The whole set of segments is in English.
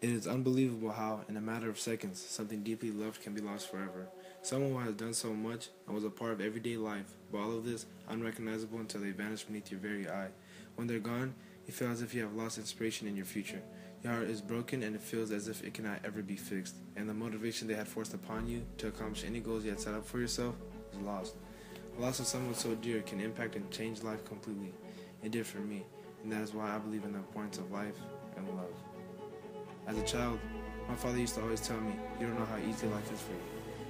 It is unbelievable how, in a matter of seconds, something deeply loved can be lost forever. Someone who has done so much and was a part of everyday life, but all of this, unrecognizable until they vanish beneath your very eye. When they're gone, you feel as if you have lost inspiration in your future. Your heart is broken and it feels as if it cannot ever be fixed, and the motivation they had forced upon you to accomplish any goals you had set up for yourself is lost. The loss of someone so dear can impact and change life completely. It did for me, and that is why I believe in the importance of life and love. As a child, my father used to always tell me, "You don't know how easy life is for you."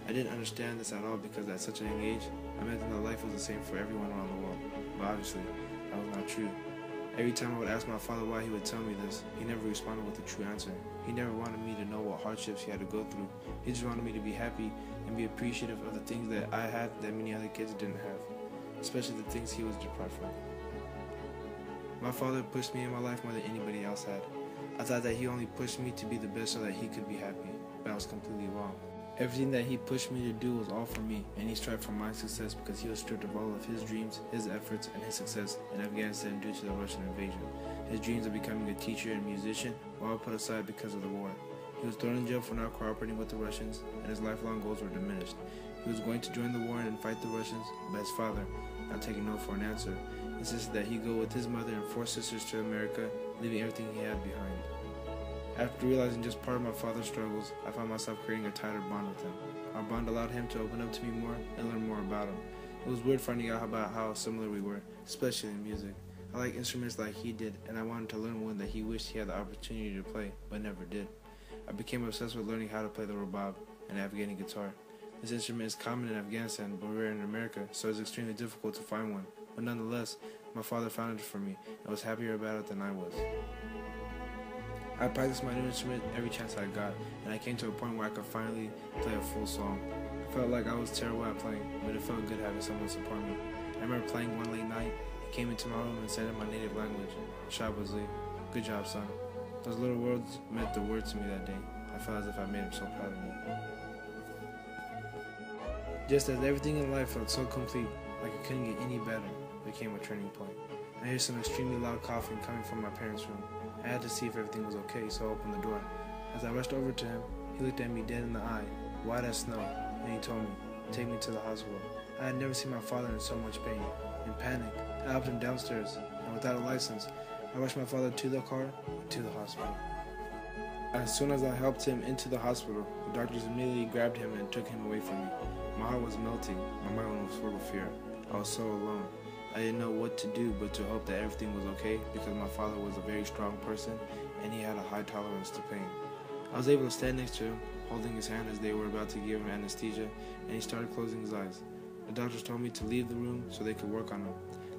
I didn't understand this at all because at such a young age, I imagined that life was the same for everyone around the world. But obviously, that was not true. Every time I would ask my father why he would tell me this, he never responded with a true answer. He never wanted me to know what hardships he had to go through. He just wanted me to be happy and be appreciative of the things that I had that many other kids didn't have, especially the things he was deprived from. My father pushed me in my life more than anybody else had. I thought that he only pushed me to be the best so that he could be happy, but I was completely wrong. Everything that he pushed me to do was all for me, and he strived for my success because he was stripped of all of his dreams, his efforts, and his success in Afghanistan due to the Russian invasion. His dreams of becoming a teacher and musician were all put aside because of the war. He was thrown in jail for not cooperating with the Russians, and his lifelong goals were diminished. He was going to join the war and fight the Russians, but his father, not taking no for an answer, insisted that he go with his mother and four sisters to America, leaving everything he had behind. After realizing just part of my father's struggles, I found myself creating a tighter bond with him. Our bond allowed him to open up to me more and learn more about him. It was weird finding out about how similar we were, especially in music. I like instruments like he did, and I wanted to learn one that he wished he had the opportunity to play, but never did. I became obsessed with learning how to play the rabab, an Afghani guitar. This instrument is common in Afghanistan, but rare in America, so it's extremely difficult to find one. But nonetheless, my father found it for me, and was happier about it than I was. I practiced my new instrument every chance I got, and I came to a point where I could finally play a full song. I felt like I was terrible at playing, but it felt good having someone support me. I remember playing one late night. He came into my room and said in my native language, "Shabazli, good job, son." Those little words meant the world to me that day. I felt as if I made him so proud of me. Just as everything in life felt so complete, like it couldn't get any better, became a turning point. I heard some extremely loud coughing coming from my parents' room. I had to see if everything was okay, so I opened the door. As I rushed over to him, he looked at me dead in the eye, white as snow, and he told me, "Take me to the hospital." I had never seen my father in so much pain. In panic, I helped him downstairs, and without a license, I rushed my father to the car and to the hospital. As soon as I helped him into the hospital, the doctors immediately grabbed him and took him away from me. My heart was melting, my mind was full of fear. I was so alone. I didn't know what to do but to hope that everything was okay because my father was a very strong person and he had a high tolerance to pain. I was able to stand next to him, holding his hand as they were about to give him anesthesia, and he started closing his eyes. The doctors told me to leave the room so they could work on him.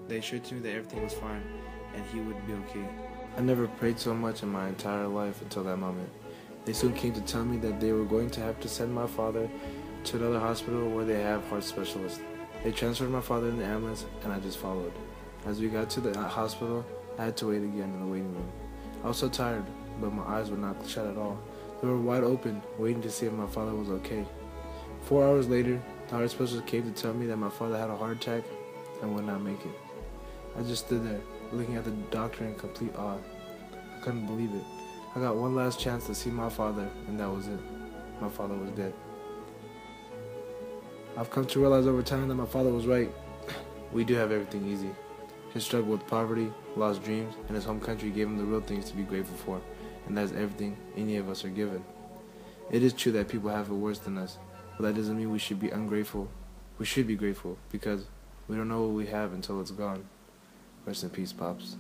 They assured me that everything was fine and he would be okay. I never prayed so much in my entire life until that moment. They soon came to tell me that they were going to have to send my father to another hospital where they have heart specialists. They transferred my father in the ambulance, and I just followed. As we got to the hospital, I had to wait again in the waiting room. I was so tired, but my eyes were not shut at all. They were wide open, waiting to see if my father was okay. 4 hours later, the heart specialist came to tell me that my father had a heart attack and would not make it. I just stood there, looking at the doctor in complete awe. I couldn't believe it. I got one last chance to see my father, and that was it. My father was dead. I've come to realize over time that my father was right. We do have everything easy. His struggle with poverty, lost dreams, and his home country gave him the real things to be grateful for, and that is everything any of us are given. It is true that people have it worse than us, but that doesn't mean we should be ungrateful. We should be grateful, because we don't know what we have until it's gone. Rest in peace, Pops.